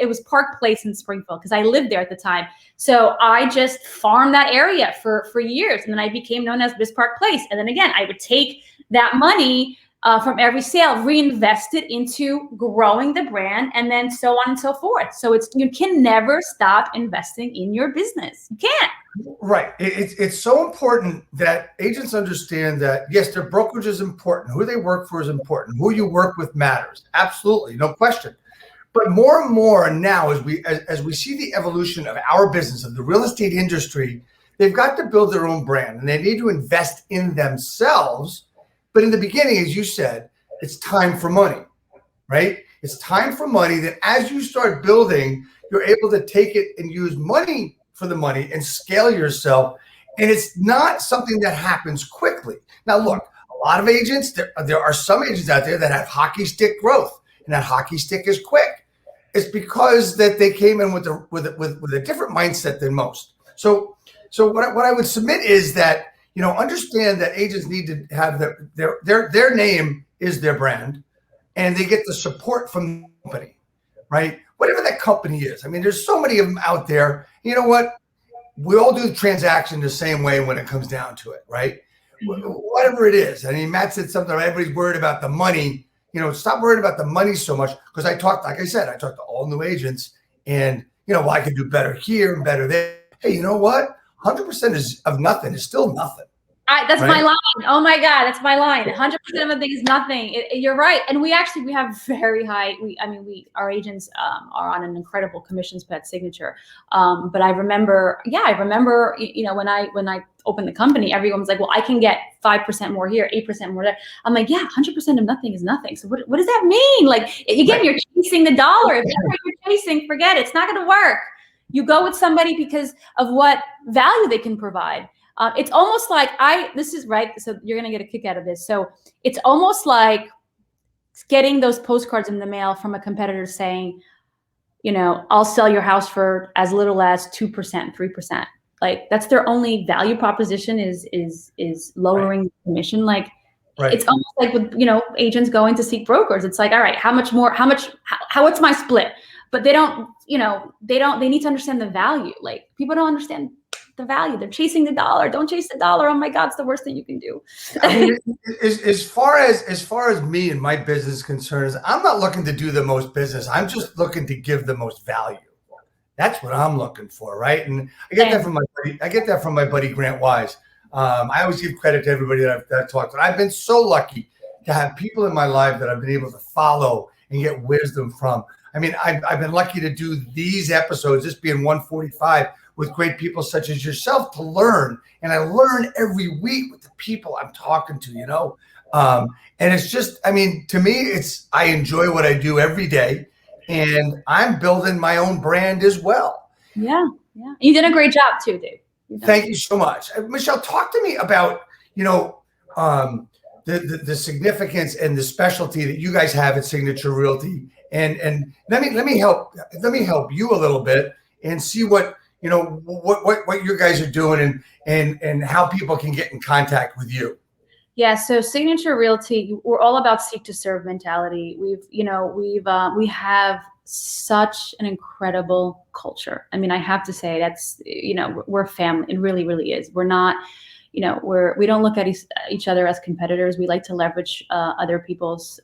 was Park Place in Springfield because I lived there at the time. So I just farmed that area for years, and then I became known as Biz Park Place. And then again, I would take that money from every sale, reinvest it into growing the brand, and then so on and so forth. So you can never stop investing in your business. You can't. Right. It's so important that agents understand that, yes, their brokerage is important. Who they work for is important. Who you work with matters. Absolutely. No question. But more and more now, as we see the evolution of our business, of the real estate industry, they've got to build their own brand and they need to invest in themselves. But in the beginning, as you said, it's time for money, right? It's time for money that as you start building, you're able to take it and use money for the money and scale yourself. And it's not something that happens quickly. Now, look, a lot of agents, there are some agents out there that have hockey stick growth, and that hockey stick is quick. It's because that they came in with a different mindset than most. So what I would submit is that, understand that agents need to have their name is their brand, and they get the support from the company, right? Whatever that company is. I mean, there's so many of them out there. You know what? We all do the transaction the same way when it comes down to it, right? Whatever it is. I mean, Matt said something, everybody's worried about the money. Stop worrying about the money so much, because I talked to all new agents, and, well, I can do better here and better there. Hey, you know what? 100% of nothing is still nothing. That's right? My line. Oh my God, that's my line. 100% of a thing is nothing. You're right. And we have very high, our agents are on an incredible commissions per signature. But I remember, when I opened the company, everyone was like, well, I can get 5% more here, 8% more there. I'm like, yeah, 100% of nothing is nothing. So what does that mean? Like, again, you're chasing the dollar. If that's what you're chasing, forget it. It's not going to work. You go with somebody because of what value they can provide. It's almost like this is right. So you're going to get a kick out of this. So it's almost like getting those postcards in the mail from a competitor saying, I'll sell your house for as little as 2%, 3%. Like, that's their only value proposition is lowering the commission. Like, it's almost like with, agents going to seek brokers. It's like, all right, how much more, what's my split? But they don't, they need to understand the value. Like, people don't understand the value. They're chasing the dollar. Don't chase the dollar. Oh my God, it's the worst thing you can do. I mean, as far as me and my business concerns, I'm not looking to do the most business. I'm just looking to give the most value. That's what I'm looking for, right? And I get that from my buddy Grant Wise. I always give credit to everybody that I've talked to. I've been so lucky to have people in my life that I've been able to follow and get wisdom from. I mean, I've been lucky to do these episodes, this being 145, with great people such as yourself to learn. And I learn every week with the people I'm talking to, and it's just, I mean, to me, I enjoy what I do every day, and I'm building my own brand as well. Yeah. Yeah. You did a great job too, Dave. Thank you so much. Michelle, talk to me about, the significance and the specialty that you guys have at Signature Realty. And let me help you a little bit and see what you guys are doing and how people can get in contact with you. Yeah, so Signature Realty, we're all about seek to serve mentality. We have such an incredible culture. I mean, I have to say that's, we're family. It really, really is. We're not, we don't look at each other as competitors. We like to leverage other people's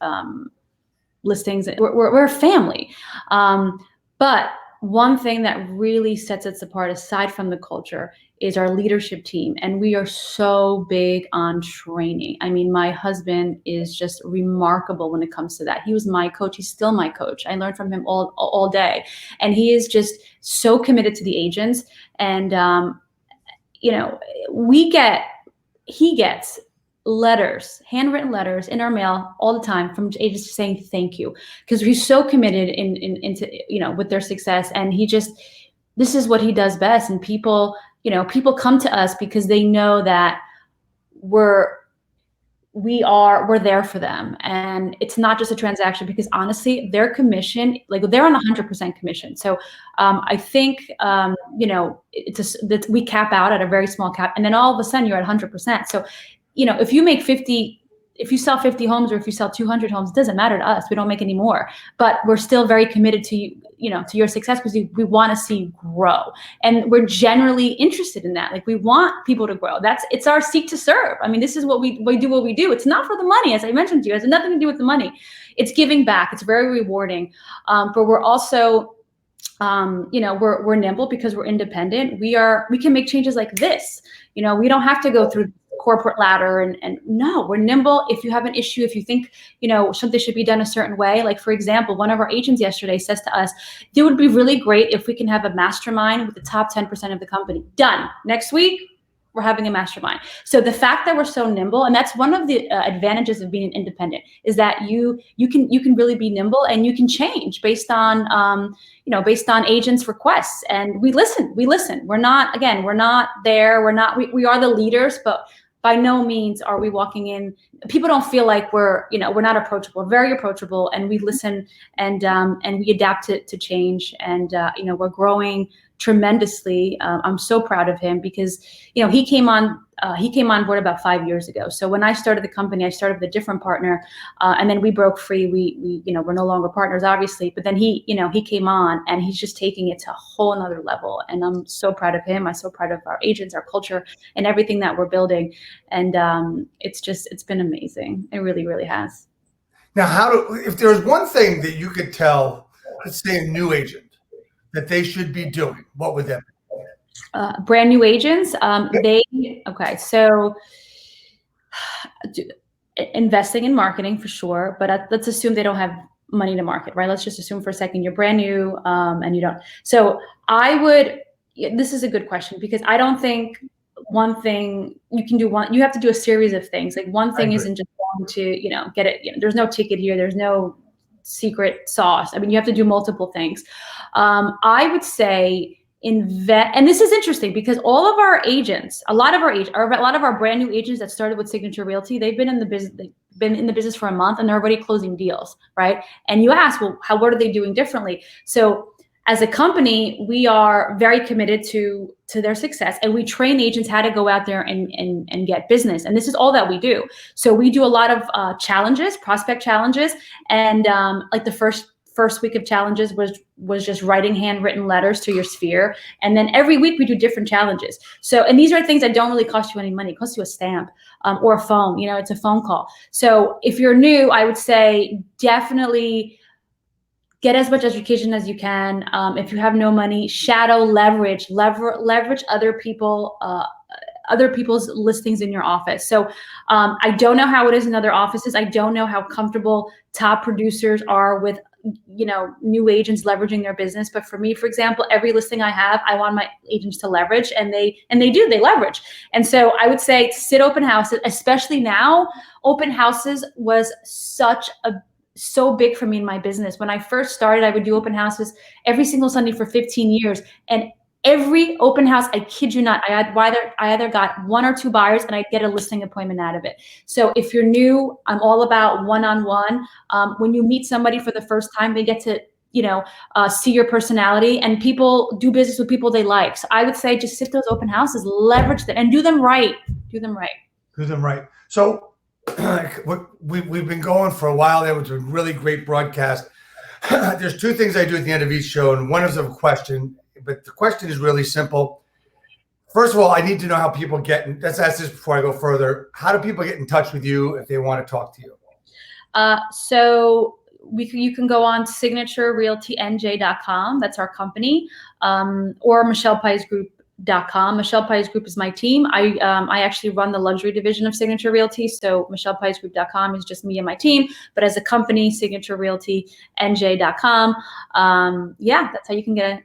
listings. We're a family. But one thing that really sets us apart, aside from the culture, is our leadership team. And we are so big on training. I mean, my husband is just remarkable when it comes to that. He was my coach. He's still my coach. I learned from him all day. And he is just so committed to the agents. And, he gets letters, handwritten letters in our mail all the time from agents saying thank you, because he's so committed into with their success, and this is what he does best. And people come to us because they know that we're there for them, and it's not just a transaction, because honestly, their commission, like, they're on 100% commission. So I think that we cap out at a very small cap, and then all of a sudden you're at 100%. So if you sell 50 homes, or if you sell 200 homes, it doesn't matter to us. We don't make any more, but we're still very committed to to your success, because we want to see you grow. And we're generally interested in that. Like, we want people to grow. It's our seek to serve. I mean, this is what we do. It's not for the money. As I mentioned to you, it has nothing to do with the money. It's giving back. It's very rewarding. But we're also, we're nimble because we're independent. We can make changes like this. We don't have to go through corporate ladder. And no, we're nimble. If you have an issue, if you think, something should be done a certain way, like for example, one of our agents yesterday says to us, it would be really great if we can have a mastermind with the top 10% of the company. Done. Next week, we're having a mastermind. So the fact that we're so nimble, and that's one of the advantages of being independent, is that you can really be nimble and you can change based on agents' requests. And we listen. We're not there. We are the leaders, but by no means are we walking in. People don't feel like we're not approachable. We're very approachable, and we listen and we adapt to change. And we're growing tremendously. I'm so proud of him because he came on board about 5 years ago. So when I started the company, I started with a different partner, and then we broke free. We're no longer partners, obviously. But then he came on, and he's just taking it to a whole another level. And I'm so proud of him. I'm so proud of our agents, our culture, and everything that we're building. And it's been amazing. It really, really has. Now, if there's one thing that you could tell, let's say a new agent, that they should be doing, what would that be? Brand new agents, so investing in marketing for sure, but let's assume they don't have money to market, right? Let's just assume for a second you're brand new and you don't. So this is a good question because I don't think one thing you can do you have to do a series of things. Like one thing isn't just going to, get it. There's no ticket here. There's no secret sauce. I mean, you have to do multiple things. I would say invest, and this is interesting because all of our agents, a lot of our brand new agents that started with Signature Realty, they've been in the business for a month and they're already closing deals, right? And you ask, well, what are they doing differently? So as a company, we are very committed to their success, and we train agents how to go out there and get business. And this is all that we do. So we do a lot of challenges, prospect challenges, and like the first week of challenges was just writing handwritten letters to your sphere. And then every week we do different challenges. So, and these are things that don't really cost you any money. It costs you a stamp or a phone, it's a phone call. So if you're new, I would say definitely get as much education as you can. If you have no money, shadow, leverage other people's listings in your office. So I don't know how it is in other offices. I don't know how comfortable top producers are with new agents leveraging their business. But for me, for example, every listing I have, I want my agents to leverage, and they leverage. And so I would say sit open houses, especially now. Open houses was so big for me in my business. When I first started, I would do open houses every single Sunday for 15 years. And every open house, I kid you not, I either got one or two buyers and I'd get a listing appointment out of it. So if you're new, I'm all about one-on-one. When you meet somebody for the first time, they get to see your personality, and people do business with people they like. So I would say just sit those open houses, leverage them, and do them right. So we've been going for a while. There was a really great broadcast. There's two things I do at the end of each show, and one is a question, but the question is really simple. First of all, I need to know how people let's ask this before I go further. How do people get in touch with you if they want to talk to you? So you can go on signaturerealtynj.com. That's our company, or MichellePaisGroup.com. Michelle Pais Group is my team. I actually run the luxury division of Signature Realty. So MichellePaisGroup.com is just me and my team. But as a company, SignatureRealtyNJ.com. That's how you can get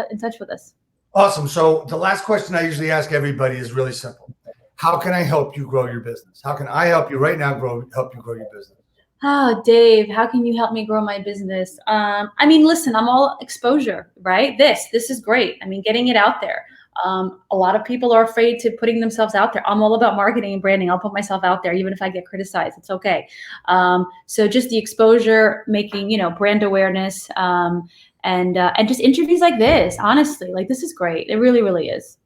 in touch with us. Awesome. So the last question I usually ask everybody is really simple. How can I help you grow your business? How can I help you right now help you grow your business? Oh, Dave, how can you help me grow my business? Listen, I'm all exposure, right? This is great. Getting it out there. A lot of people are afraid to putting themselves out there. I'm all about marketing and branding. I'll put myself out there, even if I get criticized. It's okay. So just the exposure, making, brand awareness, and just interviews like this. Honestly, this is great. It really, really is.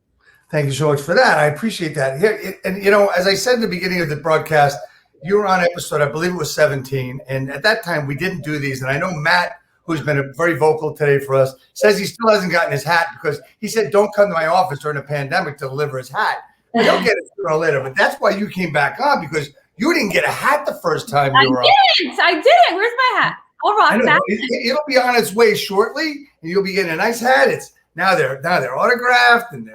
Thank you so much for that. I appreciate that. And as I said in the beginning of the broadcast, you were on episode, I believe it was 17. And at that time, we didn't do these. And I know Matt, who's been very vocal today for us, says he still hasn't gotten his hat because he said, don't come to my office during a pandemic to deliver his hat. He'll get it sooner or later. But that's why you came back on, because you didn't get a hat the first time you were on. I didn't. Where's my hat? I'll rock that. It'll be on its way shortly, and you'll be getting a nice hat. Now they're autographed and they're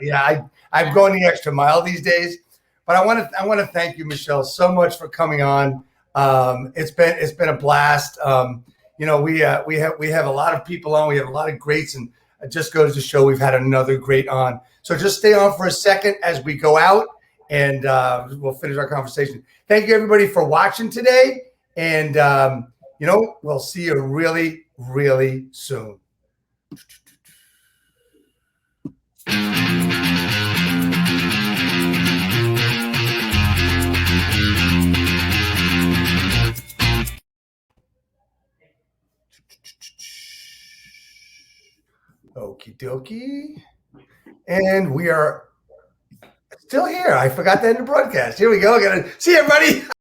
signatures. I've gone the extra mile these days. But I want to thank you, Michelle, so much for coming on. It's been a blast. We have a lot of people on. We have a lot of greats, and it just goes to show we've had another great on. So just stay on for a second as we go out, and we'll finish our conversation. Thank you, everybody, for watching today, and we'll see you really, really soon. Okie dokie. And we are still here. I forgot to end the broadcast. Here we go. See you, everybody.